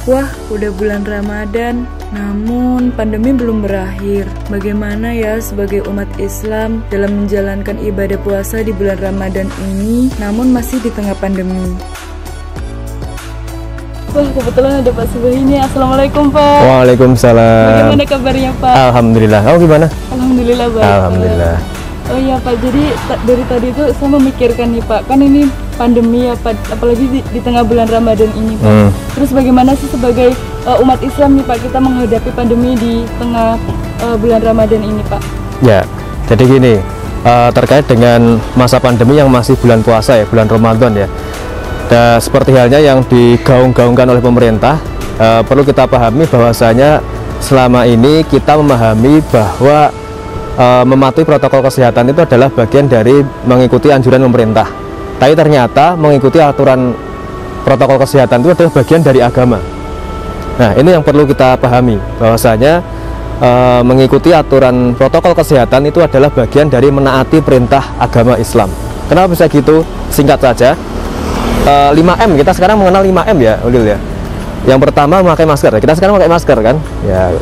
Wah, udah bulan Ramadan, namun pandemi belum berakhir. Bagaimana ya sebagai umat Islam dalam menjalankan ibadah puasa di bulan Ramadan ini, namun masih di tengah pandemi? Wah, kebetulan ada Pak Subah ini. Assalamualaikum, Pak. Waalaikumsalam. Bagaimana kabarnya, Pak? Alhamdulillah. Kamu gimana? Alhamdulillah baik. Alhamdulillah. Oh iya, Pak, jadi dari tadi itu saya memikirkan nih, Pak, kan ini pandemi ya, Pak, apalagi di tengah bulan Ramadan ini, Pak. Terus bagaimana sih sebagai umat Islam nih, Pak, kita menghadapi pandemi di tengah bulan Ramadan ini, Pak? Ya, jadi gini, terkait dengan masa pandemi yang masih bulan puasa ya, bulan Ramadan ya. Dan seperti halnya yang digaung-gaungkan oleh pemerintah, perlu kita pahami bahwasanya selama ini kita memahami bahwa mematuhi protokol kesehatan itu adalah bagian dari mengikuti anjuran pemerintah. Tapi ternyata mengikuti aturan protokol kesehatan itu adalah bagian dari agama. Nah, ini yang perlu kita pahami, bahwasanya mengikuti aturan protokol kesehatan itu adalah bagian dari menaati perintah agama Islam. Kenapa bisa gitu? Singkat saja, 5M, kita sekarang mengenal 5M ya, Ulil ya. Yang pertama memakai masker, kita sekarang pakai masker kan ya.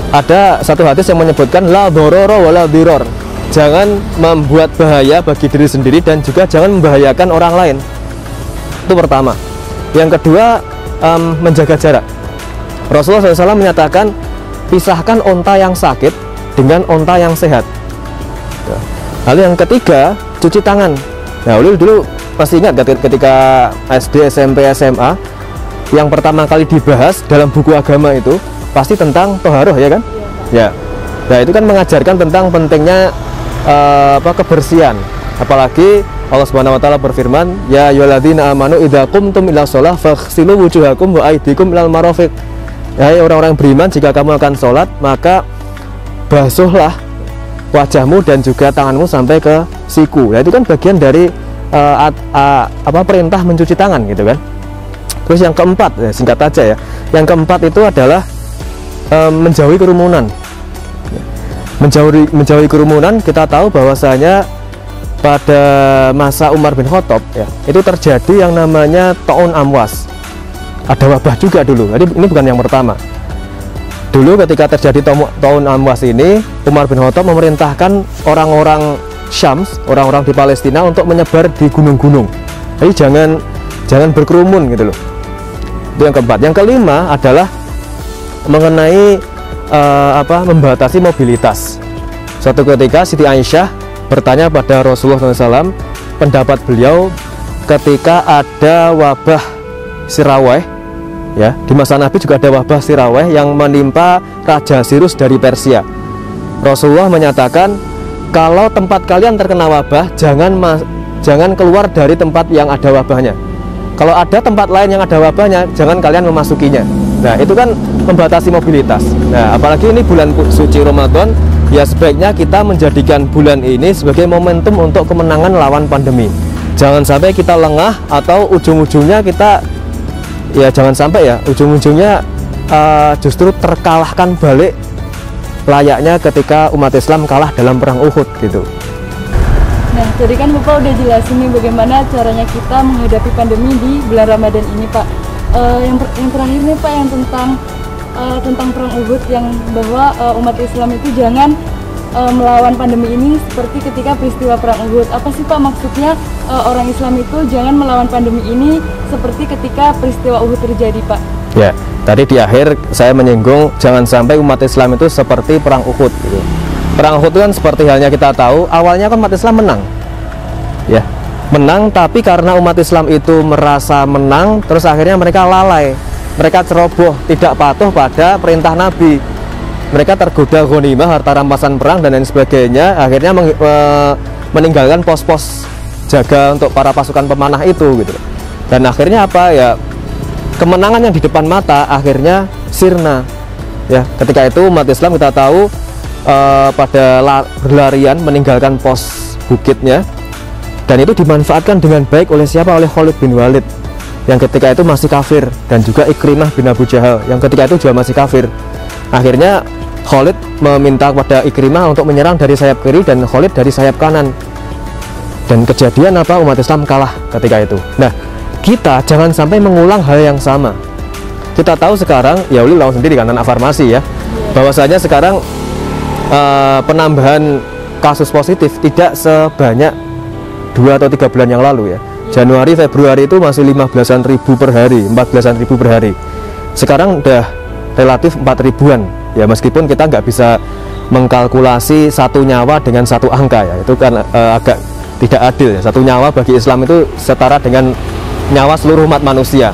Ada satu hadis yang menyebutkan la dororo wala diror, jangan membuat bahaya bagi diri sendiri dan juga jangan membahayakan orang lain. Itu pertama. Yang kedua, menjaga jarak. Rasulullah SAW menyatakan pisahkan onta yang sakit dengan onta yang sehat. Lalu yang ketiga, cuci tangan. Nah, dulu pasti ingat ketika SD, SMP, SMA, yang pertama kali dibahas dalam buku agama itu pasti tentang toharoh ya kan? Ya. Nah, itu kan mengajarkan tentang pentingnya kebersihan. Apalagi Allah Subhanahu wa taala berfirman, ya ayyuhalladzina amanu idza qumtum ila shalah faghsilu wujuhakum wa aydikum ilal marafiq. Hai orang-orang beriman, jika kamu akan sholat, maka basuhlah wajahmu dan juga tanganmu sampai ke siku. Ya, itu kan bagian dari perintah mencuci tangan gitu kan. Terus yang keempat, ya, singkat aja ya. Yang keempat itu adalah menjauhi kerumunan. Menjauhi kerumunan, kita tahu bahwasanya pada masa Umar bin Khattab ya, itu terjadi yang namanya Ta'un Amwas. Ada wabah juga dulu. Jadi ini bukan yang pertama. Dulu ketika terjadi Ta'un Amwas ini, Umar bin Khattab memerintahkan orang-orang Syams, orang-orang di Palestina untuk menyebar di gunung-gunung. Jadi jangan berkerumun gitu loh. Itu yang keempat. Yang kelima adalah mengenai membatasi mobilitas. Suatu ketika Siti Aisyah bertanya pada Rasulullah SAW pendapat beliau ketika ada wabah Siraweh ya, di masa Nabi juga ada wabah Siraweh yang menimpa Raja Sirus dari Persia. Rasulullah menyatakan kalau tempat kalian terkena wabah, jangan keluar dari tempat yang ada wabahnya. Kalau ada tempat lain yang ada wabahnya, jangan kalian memasukinya. Nah, itu kan membatasi mobilitas. Nah, apalagi ini bulan suci Ramadan, ya sebaiknya kita menjadikan bulan ini sebagai momentum untuk kemenangan lawan pandemi. Jangan sampai kita lengah atau ujung-ujungnya kita, ya jangan sampai ya, ujung-ujungnya justru terkalahkan balik layaknya ketika umat Islam kalah dalam perang Uhud gitu. Nah, tadi kan Bapak udah jelasin nih bagaimana caranya kita menghadapi pandemi di bulan Ramadan ini, Pak. Yang terakhir nih, Pak, yang tentang perang Uhud, yang bahwa umat Islam itu jangan melawan pandemi ini seperti ketika peristiwa perang Uhud. Apa sih, Pak, maksudnya orang Islam itu jangan melawan pandemi ini seperti ketika peristiwa Uhud terjadi, Pak? Ya, tadi di akhir saya menyinggung jangan sampai umat Islam itu seperti perang Uhud gitu. Perang Uhud kan seperti halnya kita tahu, awalnya kan umat Islam menang. Ya, menang, tapi karena umat Islam itu merasa menang, terus akhirnya mereka lalai. Mereka ceroboh, tidak patuh pada perintah Nabi. Mereka tergoda ghanimah, harta rampasan perang dan lain sebagainya, akhirnya meninggalkan pos-pos jaga untuk para pasukan pemanah itu gitu. Dan akhirnya apa ya? Kemenangan yang di depan mata akhirnya sirna. Ya, ketika itu umat Islam kita tahu pada berlarian meninggalkan pos bukitnya, dan itu dimanfaatkan dengan baik oleh siapa? Oleh Khalid bin Walid yang ketika itu masih kafir, dan juga Ikrimah bin Abu Jahal yang ketika itu juga masih kafir. Akhirnya Khalid meminta kepada Ikrimah untuk menyerang dari sayap kiri dan Khalid dari sayap kanan, dan kejadian apa? Umat Islam kalah ketika itu. Nah, kita jangan sampai mengulang hal yang sama. Kita tahu sekarang, ya Uli tahu sendiri kan anak farmasi ya, bahwasanya sekarang penambahan kasus positif tidak sebanyak 2 atau 3 bulan yang lalu ya. Januari, Februari itu masih 15-an ribu per hari, 14-an ribu per hari. Sekarang udah relatif 4 ribuan ya, meskipun kita nggak bisa mengkalkulasi satu nyawa dengan satu angka ya, itu kan agak tidak adil ya. Satu nyawa bagi Islam itu setara dengan nyawa seluruh umat manusia.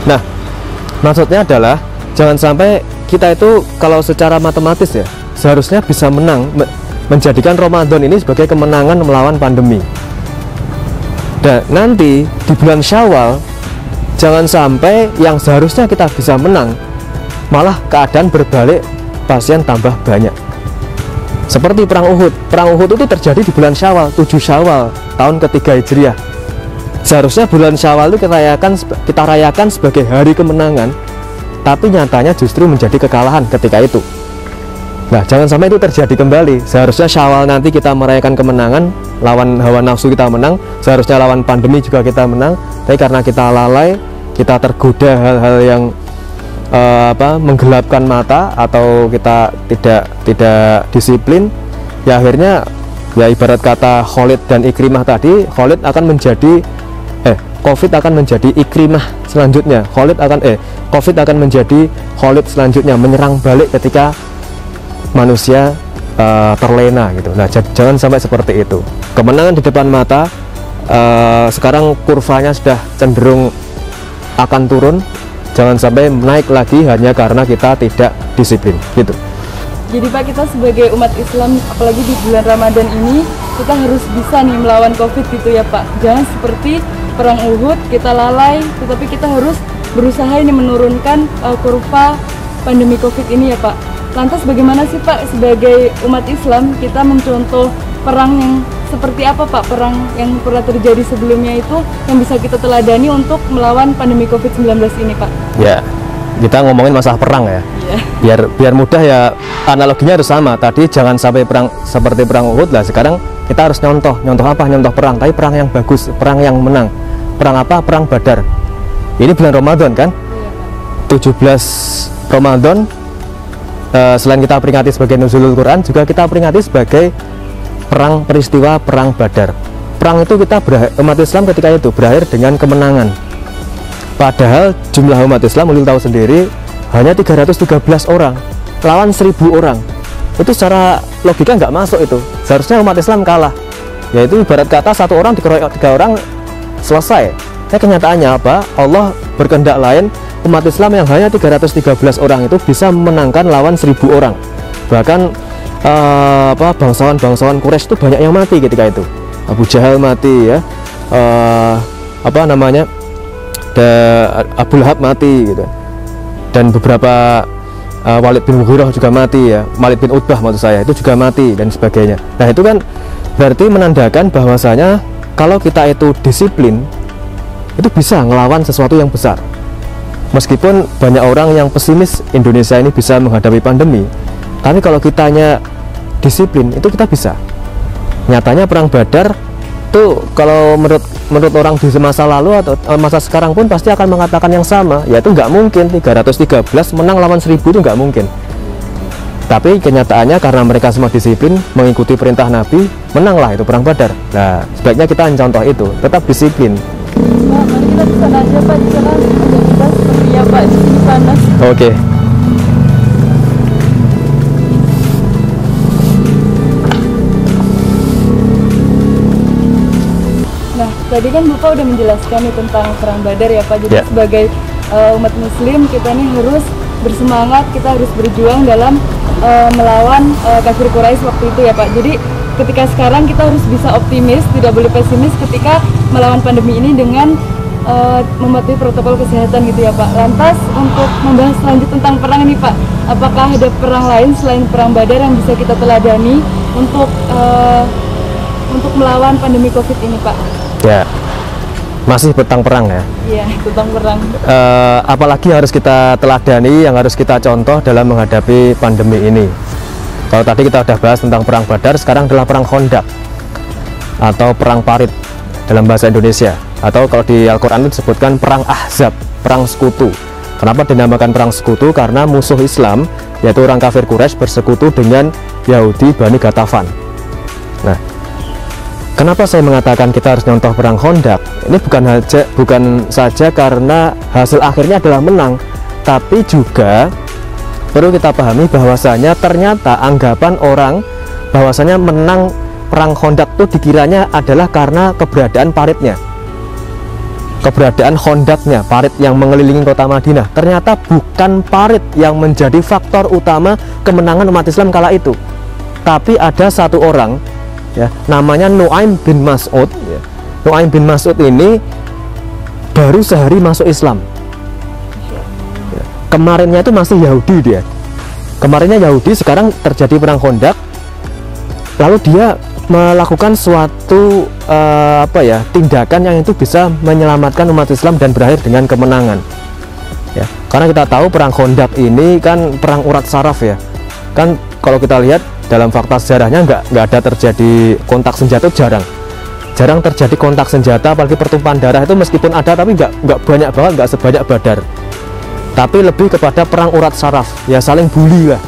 Nah, maksudnya adalah jangan sampai kita itu kalau secara matematis ya seharusnya bisa menang, menjadikan Ramadan ini sebagai kemenangan melawan pandemi. Dan nanti di bulan Syawal jangan sampai yang seharusnya kita bisa menang malah keadaan berbalik, pasien tambah banyak. Seperti perang Uhud. Perang Uhud itu terjadi di bulan Syawal, 7 Syawal tahun ketiga Hijriah. Seharusnya bulan Syawal itu kita rayakan sebagai hari kemenangan, tapi nyatanya justru menjadi kekalahan ketika itu. Nah, jangan sampai itu terjadi kembali. Seharusnya Syawal nanti kita merayakan kemenangan, lawan hawa nafsu kita menang, seharusnya lawan pandemi juga kita menang, tapi karena kita lalai, kita tergoda hal-hal yang menggelapkan mata, atau kita tidak disiplin, ya akhirnya ya ibarat kata Khalid dan Ikrimah tadi, Khalid akan menjadi Covid akan menjadi Ikrimah selanjutnya, Covid akan menjadi Khalid selanjutnya, menyerang balik ketika manusia terlena gitu. Nah, jangan sampai seperti itu. Kemenangan di depan mata, sekarang kurvanya sudah cenderung akan turun. Jangan sampai naik lagi hanya karena kita tidak disiplin gitu. Jadi Pak, kita sebagai umat Islam, apalagi di bulan Ramadan ini, kita harus bisa nih melawan Covid gitu ya Pak. Jangan seperti perang Uhud, kita lalai, tetapi kita harus berusaha ini menurunkan kurva pandemi Covid ini ya Pak. Lantas bagaimana sih Pak sebagai umat Islam kita mencontoh perang yang seperti apa Pak, perang yang pernah terjadi sebelumnya itu yang bisa kita teladani untuk melawan pandemi Covid-19 ini Pak? Ya, kita ngomongin masalah perang ya. Biar mudah ya, analoginya harus sama. Tadi jangan sampai perang seperti perang Uhud lah. Sekarang kita harus nyontoh apa? Nyontoh perang, tapi perang yang bagus, perang yang menang. Perang apa? Perang Badar. Ini bulan Ramadan kan? 17 Ramadan. Selain kita peringati sebagai nuzulul Quran, juga kita peringati sebagai peristiwa perang Badar. Perang itu umat Islam ketika itu berakhir dengan kemenangan. Padahal jumlah umat Islam, ulil tahu sendiri, hanya 313 orang lawan 1000 orang. Itu secara logika nggak masuk itu. Seharusnya umat Islam kalah. Yaitu ibarat kata satu orang dikeroyok 3 orang selesai. Tapi kenyataannya apa? Allah berkehendak lain. Umat Islam yang hanya 313 orang itu bisa memenangkan lawan 1000 orang. Bahkan bangsawan Quraisy itu banyak yang mati ketika itu. Abu Jahal mati ya, Abu Lahab mati gitu, dan beberapa Walid bin Mughirah juga mati ya, Walid bin Utbah maksud saya, itu juga mati dan sebagainya. Nah, itu kan berarti menandakan bahwasanya kalau kita itu disiplin, itu bisa ngelawan sesuatu yang besar. Meskipun banyak orang yang pesimis Indonesia ini bisa menghadapi pandemi, tapi kalau kitanya disiplin, itu kita bisa. Nyatanya perang Badar tuh, kalau menurut orang di masa lalu atau masa sekarang pun pasti akan mengatakan yang sama, yaitu nggak mungkin 313 menang lawan 1000, itu nggak mungkin. Tapi kenyataannya karena mereka semua disiplin mengikuti perintah Nabi, menanglah itu perang Badar. Nah, sebaiknya kita contoh itu, tetap disiplin. Pak, mari kita ke sana aja Pak, di sana ada kita seperti ya Pak, di sini panas. Oke. Nah, tadi kan Bapak udah menjelaskan nih tentang perang Badar ya Pak. Jadi sebagai umat Muslim kita nih harus bersemangat, kita harus berjuang dalam melawan kafir Quraisy waktu itu ya Pak. Jadi ketika sekarang kita harus bisa optimis, tidak boleh pesimis ketika melawan pandemi ini dengan mematuhi protokol kesehatan gitu ya Pak. Lantas untuk membahas lanjut tentang perang ini Pak, apakah ada perang lain selain perang Badar yang bisa kita teladani untuk melawan pandemi Covid ini Pak? Ya, masih tentang perang ya. Iya, tentang perang. Apalagi harus kita teladani, yang harus kita contoh dalam menghadapi pandemi ini. Kalau tadi kita sudah bahas tentang perang Badar, sekarang adalah perang Khandaq atau perang Parit dalam bahasa Indonesia. atau kalau di Al-Quran itu disebutkan perang Ahzab, perang sekutu. Kenapa dinamakan perang sekutu? Karena musuh Islam, yaitu orang kafir Quraisy, bersekutu dengan Yahudi Bani Ghatafan. Nah, kenapa saya mengatakan kita harus nyontoh perang Khandaq? Ini bukan saja karena hasil akhirnya adalah menang, tapi juga perlu kita pahami bahwasanya ternyata anggapan orang bahwasanya menang perang Khandaq itu dikiranya adalah karena keberadaan paritnya, keberadaan Khandaqnya, parit yang mengelilingi kota Madinah. Ternyata bukan parit yang menjadi faktor utama kemenangan umat Islam kala itu, tapi ada satu orang, ya, namanya Nu'aim bin Mas'ud, ya. Nu'aim bin Mas'ud ini baru sehari masuk Islam, ya. Kemarinnya itu masih Yahudi dia. Kemarinnya Yahudi, sekarang terjadi perang Khandaq, lalu dia melakukan suatu tindakan yang itu bisa menyelamatkan umat Islam dan berakhir dengan kemenangan, ya. Karena kita tahu perang Khandaq ini kan perang urat saraf, ya. Kan kalau kita lihat dalam fakta sejarahnya nggak ada terjadi kontak senjata, jarang terjadi kontak senjata, apalagi pertumpahan darah itu meskipun ada tapi nggak banyak banget, nggak sebanyak Badar, tapi lebih kepada perang urat saraf, ya, saling bully lah,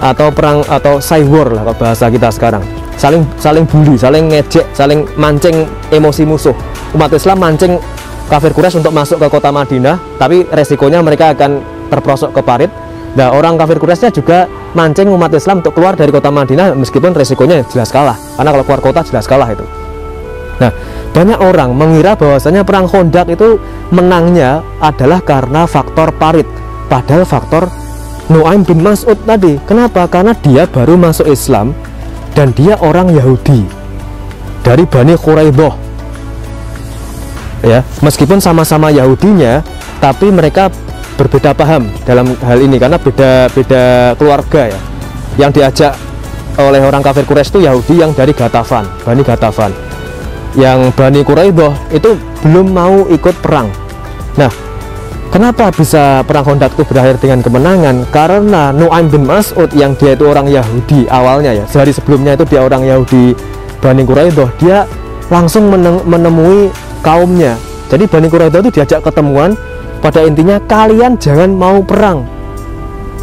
atau perang atau cywar lah kalau bahasa kita sekarang, saling bully, saling ngejek, saling mancing emosi musuh. Umat Islam mancing kafir Quraisy untuk masuk ke kota Madinah, tapi resikonya mereka akan terperosok ke parit. Nah, orang kafir Quraisynya juga mancing umat Islam untuk keluar dari kota Madinah, meskipun resikonya jelas kalah, karena kalau keluar kota jelas kalah itu. Nah, banyak orang mengira bahwasanya perang Khandaq itu menangnya adalah karena faktor parit, padahal faktor Nu'aim bin Mas'ud tadi. Kenapa? Karena dia baru masuk Islam dan dia orang Yahudi dari Bani Quraidah, ya. Meskipun sama-sama Yahudinya, tapi mereka berbeda paham dalam hal ini karena beda keluarga, ya. Yang diajak oleh orang kafir Quraisy itu Yahudi yang dari Ghatafan, Bani Ghatafan. Yang Bani Quraidah itu belum mau ikut perang. Nah, kenapa bisa perang Khandaq itu berakhir dengan kemenangan? Karena Nu'aim bin Mas'ud yang dia itu orang Yahudi awalnya, ya, sehari sebelumnya itu dia orang Yahudi Bani Quraidah, dia langsung menemui kaumnya. Jadi Bani Quraidah itu diajak ketemuan. Pada intinya, kalian jangan mau perang.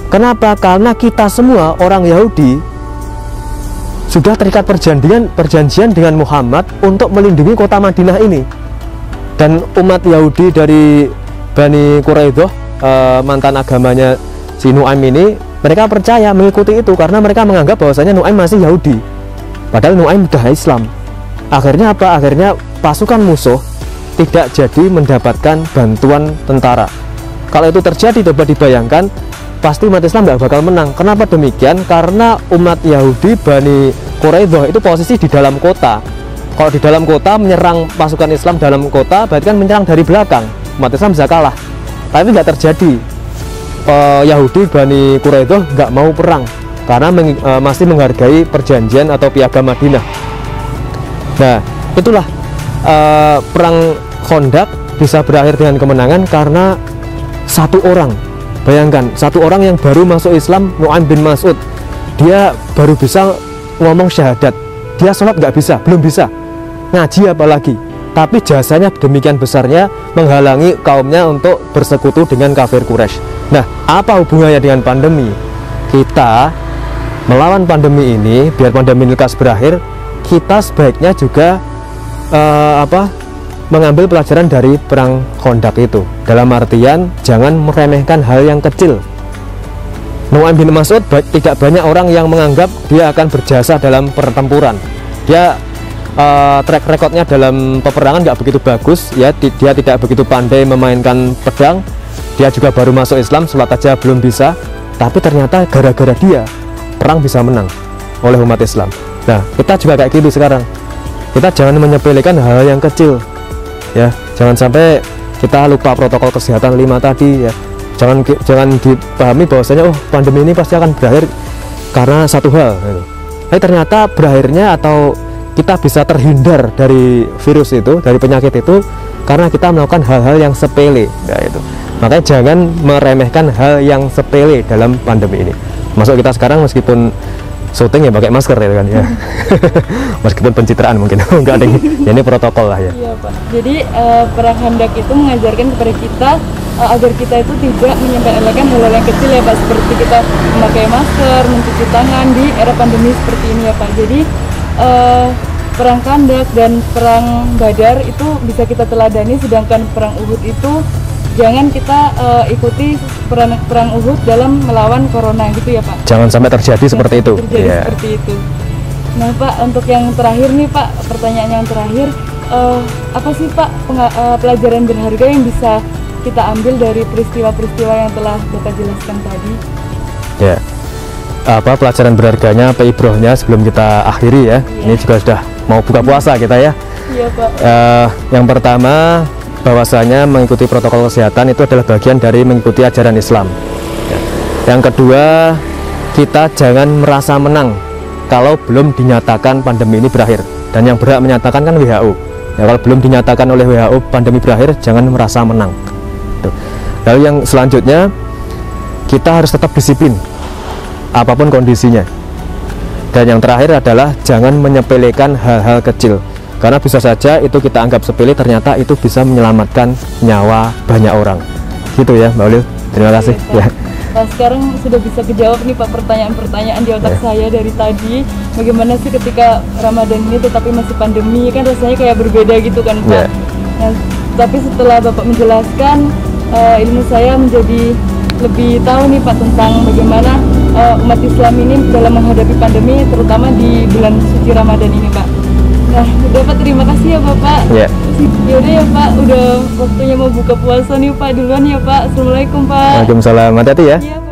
Kenapa? Karena kita semua orang Yahudi sudah terikat perjanjian dengan Muhammad untuk melindungi kota Madinah ini. Dan umat Yahudi dari Bani Quraidah, mantan agamanya si Nu'aim ini, mereka percaya mengikuti itu karena mereka menganggap bahwasanya Nu'aim masih Yahudi, padahal Nu'aim sudah Islam. Akhirnya apa? Akhirnya pasukan musuh tidak jadi mendapatkan bantuan tentara. Kalau itu terjadi, coba dibayangkan, pasti umat Islam nggak bakal menang. Kenapa demikian? Karena umat Yahudi Bani Quraidah itu posisi di dalam kota. Kalau di dalam kota menyerang pasukan Islam dalam kota, berarti kan menyerang dari belakang, umat Islam bisa kalah. Tapi nggak terjadi. Yahudi Bani Quraidah nggak mau perang karena masih menghargai perjanjian atau piagam Madinah. Nah, itulah perang Khandaq bisa berakhir dengan kemenangan karena satu orang. Bayangkan, satu orang yang baru masuk Islam, Nu'aim bin Mas'ud, dia baru bisa ngomong syahadat, dia sholat nggak bisa, belum bisa ngaji apalagi, tapi jasanya demikian besarnya menghalangi kaumnya untuk bersekutu dengan kafir Quraisy. Nah, apa hubungannya dengan pandemi? Kita melawan pandemi ini, biar pandemi ini lekas berakhir, kita sebaiknya juga mengambil pelajaran dari perang Khandaq itu. Dalam artian, jangan meremehkan hal yang kecil. Nu'aim bin Mas'ud, tidak banyak orang yang menganggap dia akan berjasa dalam pertempuran. Dia track recordnya dalam peperangan nggak begitu bagus, ya. Dia tidak begitu pandai memainkan pedang. Dia juga baru masuk Islam, sholat aja belum bisa. Tapi ternyata gara-gara dia, perang bisa menang oleh umat Islam. Nah, kita juga kayak gitu sekarang. Kita jangan menyepelekan hal yang kecil, ya. Jangan sampai kita lupa protokol kesehatan 5 tadi, ya. Jangan dipahami bahwasanya pandemi ini pasti akan berakhir karena satu hal, gitu. Tapi ternyata berakhirnya atau kita bisa terhindar dari virus itu, dari penyakit itu, karena kita melakukan hal-hal yang sepele, ya, itu. Makanya jangan meremehkan hal yang sepele dalam pandemi ini. Masuk kita sekarang meskipun syuting ya pakai masker ya kan ya. Meskipun pencitraan mungkin enggak ada ya, ini protokol lah ya. Iya Pak. Jadi perang Khandaq itu mengajarkan kepada kita agar kita itu tidak menyepelekan hal-hal yang kecil ya Pak, seperti kita memakai masker, mencuci tangan di era pandemi seperti ini ya Pak. Jadi perang Khandaq dan perang Badar itu bisa kita teladani, sedangkan perang Uhud itu jangan kita ikuti perang Uhud dalam melawan corona gitu ya Pak. Jangan sampai terjadi seperti itu. Terjadi seperti itu. Nah Pak, untuk yang terakhir nih Pak, pertanyaan yang terakhir, apa sih Pak pelajaran berharga yang bisa kita ambil dari peristiwa-peristiwa yang telah Bapak jelaskan tadi? Ya, apa pelajaran berharganya, apa ibrohnya sebelum kita akhiri ya? Iya. Ini juga sudah mau buka puasa kita ya. Iya Pak. Yang pertama, bahwasanya mengikuti protokol kesehatan itu adalah bagian dari mengikuti ajaran Islam. Ya. Yang kedua, kita jangan merasa menang kalau belum dinyatakan pandemi ini berakhir. Dan yang berhak menyatakan kan WHO. Ya, kalau belum dinyatakan oleh WHO pandemi berakhir, jangan merasa menang. Tuh. Lalu yang selanjutnya, kita harus tetap disiplin apapun kondisinya. Dan yang terakhir adalah jangan menyepelekan hal-hal kecil, karena bisa saja itu kita anggap sepele, ternyata itu bisa menyelamatkan nyawa banyak orang. Gitu ya Mbak Ulil, terima kasih ya. Nah, sekarang sudah bisa kejawab nih Pak pertanyaan-pertanyaan di otak saya dari tadi. Bagaimana sih ketika Ramadan ini tetapi masih pandemi, kan rasanya kayak berbeda gitu kan Pak. Nah, tapi setelah Bapak menjelaskan, ilmu saya menjadi lebih tahu nih Pak tentang bagaimana umat Islam ini dalam menghadapi pandemi, terutama di bulan suci Ramadan ini Pak. Nah, udah Pak, terima kasih ya Bapak. Yaudah ya Pak, udah waktunya mau buka puasa nih Pak, duluan ya Pak. Assalamualaikum Pak. Waalaikumsalam, hati-hati ya. Iya, Pak.